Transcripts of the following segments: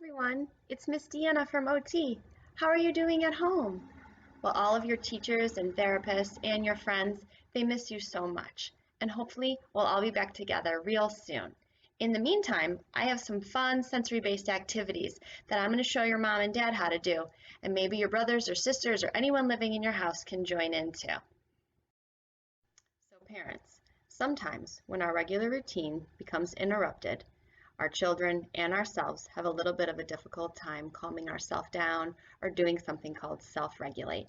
Everyone, it's Miss Deanna from OT. How are you doing at home? Well, all of your teachers and therapists and your friends, they miss you so much. And hopefully we'll all be back together real soon. In the meantime, I have some fun sensory-based activities that I'm going to show your mom and dad how to do, and maybe your brothers or sisters or anyone living in your house can join in too. So parents, sometimes when our regular routine becomes interrupted, our children and ourselves have a little bit of a difficult time calming ourselves down or doing something called self-regulate.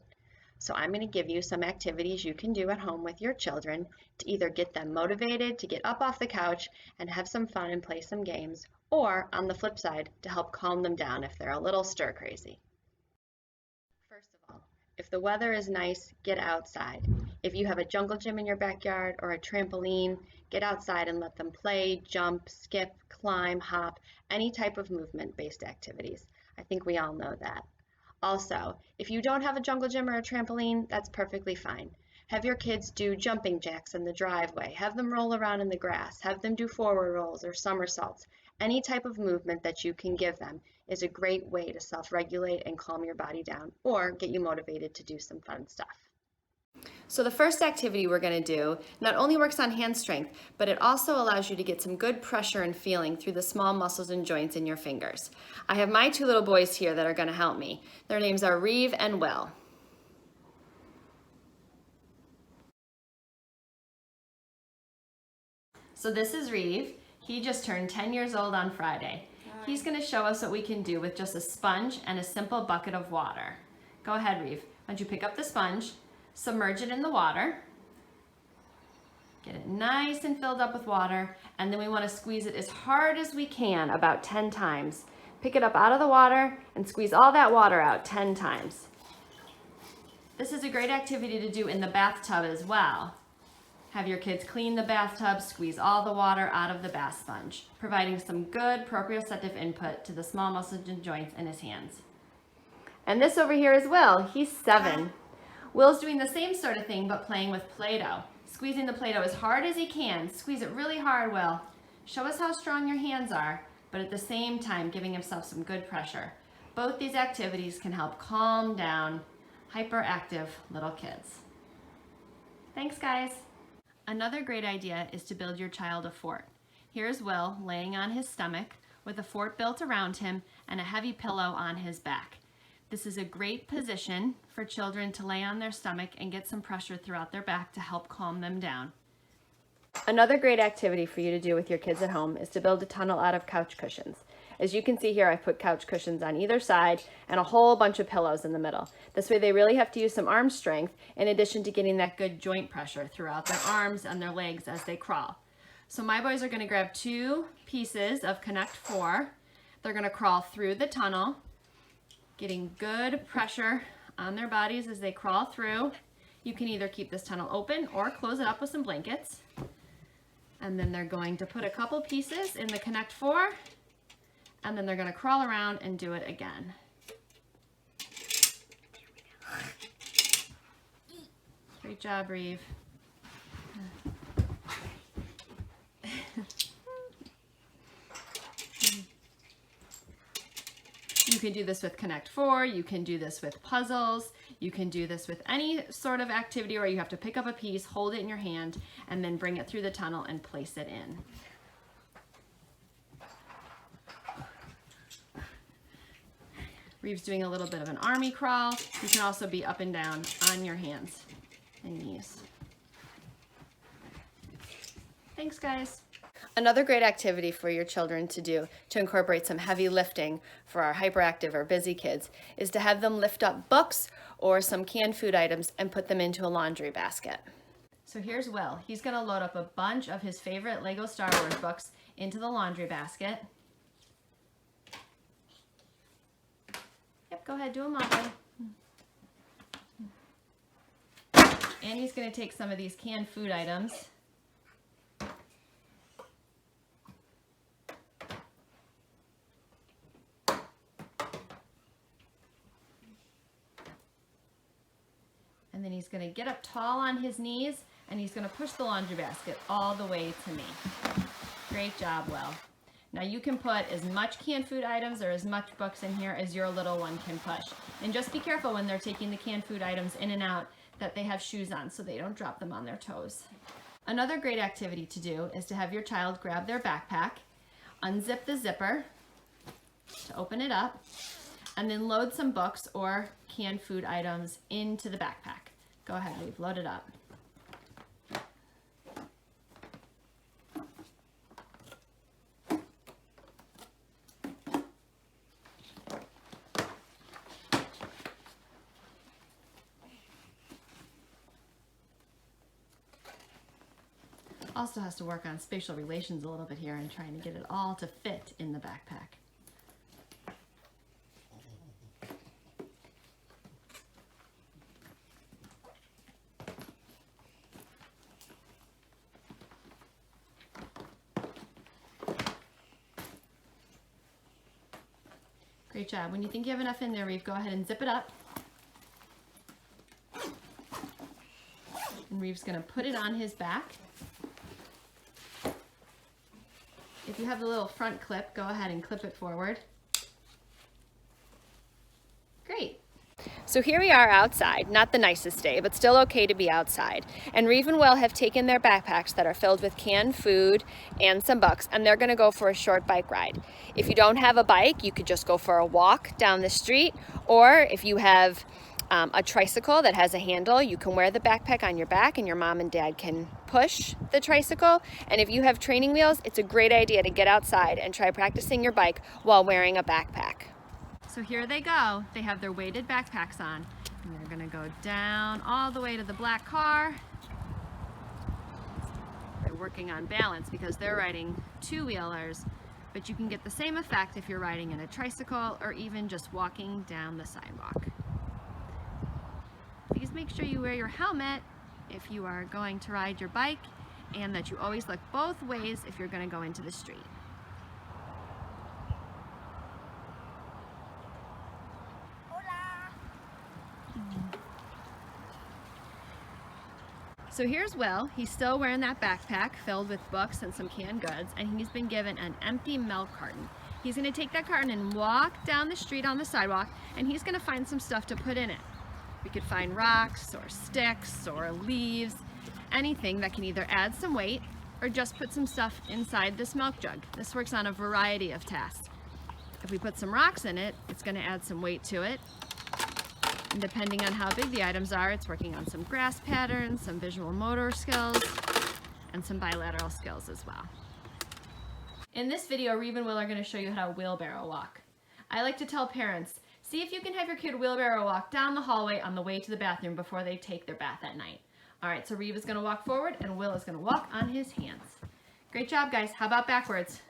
So I'm going to give you some activities you can do at home with your children to either get them motivated to get up off the couch and have some fun and play some games, or on the flip side, to help calm them down if they're a little stir crazy. First of all, if the weather is nice, get outside. If you have a jungle gym in your backyard or a trampoline, get outside and let them play, jump, skip, climb, hop, any type of movement-based activities. I think we all know that. Also, if you don't have a jungle gym or a trampoline, that's perfectly fine. Have your kids do jumping jacks in the driveway. Have them roll around in the grass. Have them do forward rolls or somersaults. Any type of movement that you can give them is a great way to self-regulate and calm your body down or get you motivated to do some fun stuff. So the first activity we're going to do not only works on hand strength, but it also allows you to get some good pressure and feeling through the small muscles and joints in your fingers. I have my two little boys here that are going to help me. Their names are Reeve and Will. So this is Reeve. He just turned 10 years old on Friday. He's going to show us what we can do with just a sponge and a simple bucket of water. Go ahead, Reeve. Why don't you pick up the sponge, submerge it in the water, get it nice and filled up with water, and then we want to squeeze it as hard as we can, about 10 times. Pick it up out of the water and squeeze all that water out 10 times. This is a great activity to do in the bathtub as well. Have your kids clean the bathtub, squeeze all the water out of the bath sponge, providing some good proprioceptive input to the small muscles and joints in his hands. And this over here is Will. He's 7. Will's doing the same sort of thing, but playing with Play-Doh. Squeezing the Play-Doh as hard as he can. Squeeze it really hard, Will. Show us how strong your hands are, but at the same time giving himself some good pressure. Both these activities can help calm down hyperactive little kids. Thanks, guys. Another great idea is to build your child a fort. Here's Will laying on his stomach with a fort built around him and a heavy pillow on his back. This is a great position for children to lay on their stomach and get some pressure throughout their back to help calm them down. Another great activity for you to do with your kids at home is to build a tunnel out of couch cushions. As you can see here, I've put couch cushions on either side and a whole bunch of pillows in the middle. This way they really have to use some arm strength in addition to getting that good joint pressure throughout their arms and their legs as they crawl. So my boys are going to grab 2 pieces of Connect 4. They're going to crawl through the tunnel, getting good pressure on their bodies as they crawl through. You can either keep this tunnel open or close it up with some blankets. And then they're going to put a couple pieces in the Connect 4, and then they're going to crawl around and do it again. Great job, Reeve. You can do this with Connect 4, you can do this with puzzles, you can do this with any sort of activity where you have to pick up a piece, hold it in your hand, and then bring it through the tunnel and place it in. Reeve's doing a little bit of an army crawl. You can also be up and down on your hands and knees. Thanks, guys. Another great activity for your children to do to incorporate some heavy lifting for our hyperactive or busy kids is to have them lift up books or some canned food items and put them into a laundry basket. So here's Will. He's going to load up a bunch of his favorite Lego Star Wars books into the laundry basket. Yep, go ahead, do them all, buddy. And he's going to take some of these canned food items and then he's going to get up tall on his knees and he's going to push the laundry basket all the way to me. Great job, Will. Now you can put as much canned food items or as much books in here as your little one can push. And just be careful when they're taking the canned food items in and out that they have shoes on so they don't drop them on their toes. Another great activity to do is to have your child grab their backpack, unzip the zipper to open it up, and then load some books or canned food items into the backpack. Go ahead, Reeve, load it up. Also has to work on spatial relations a little bit here and trying to get it all to fit in the backpack. Great job. When you think you have enough in there, Reeve, go ahead and zip it up. And Reeve's going to put it on his back. If you have the little front clip, go ahead and clip it forward. Great. So here we are outside, not the nicest day, but still okay to be outside. And Reeve and Will have taken their backpacks that are filled with canned food and some books, and they're gonna go for a short bike ride. If you don't have a bike, you could just go for a walk down the street, or if you have a tricycle that has a handle, you can wear the backpack on your back and your mom and dad can push the tricycle. And if you have training wheels, it's a great idea to get outside and try practicing your bike while wearing a backpack. So here they go. They have their weighted backpacks on. And they're gonna go down all the way to the black car. They're working on balance because they're riding two-wheelers, but you can get the same effect if you're riding in a tricycle or even just walking down the sidewalk. Please make sure you wear your helmet if you are going to ride your bike, and that you always look both ways if you're going to go into the street. Hola. So here's Will. He's still wearing that backpack filled with books and some canned goods, and he's been given an empty milk carton. He's going to take that carton and walk down the street on the sidewalk, and he's going to find some stuff to put in it. We could find rocks or sticks or leaves, anything that can either add some weight or just put some stuff inside this milk jug. This works on a variety of tasks. If we put some rocks in it, it's going to add some weight to it. And depending on how big the items are, it's working on some grasp patterns, some visual motor skills, and some bilateral skills as well. In this video, Reeve and Will are going to show you how to wheelbarrow walk. I like to tell parents, see if you can have your kid wheelbarrow walk down the hallway on the way to the bathroom before they take their bath at night. All right, so Reeve is going to walk forward and Will is going to walk on his hands. Great job, guys. How about backwards?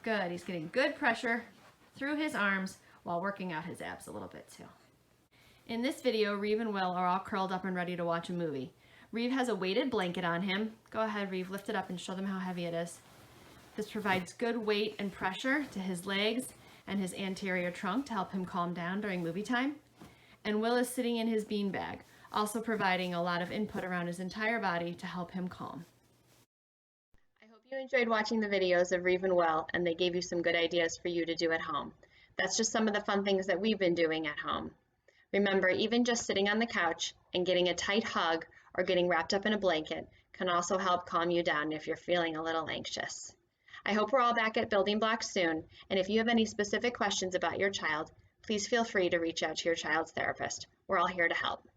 Good. He's getting good pressure through his arms while working out his abs a little bit too. In this video, Reeve and Will are all curled up and ready to watch a movie. Reeve has a weighted blanket on him. Go ahead, Reeve, lift it up and show them how heavy it is. This provides good weight and pressure to his legs and his anterior trunk to help him calm down during movie time. And Will is sitting in his beanbag, also providing a lot of input around his entire body to help him calm. I hope you enjoyed watching the videos of Reeve and Will, and they gave you some good ideas for you to do at home. That's just some of the fun things that we've been doing at home. Remember, even just sitting on the couch and getting a tight hug or getting wrapped up in a blanket can also help calm you down if you're feeling a little anxious. I hope we're all back at Building Blocks soon, and if you have any specific questions about your child, please feel free to reach out to your child's therapist. We're all here to help.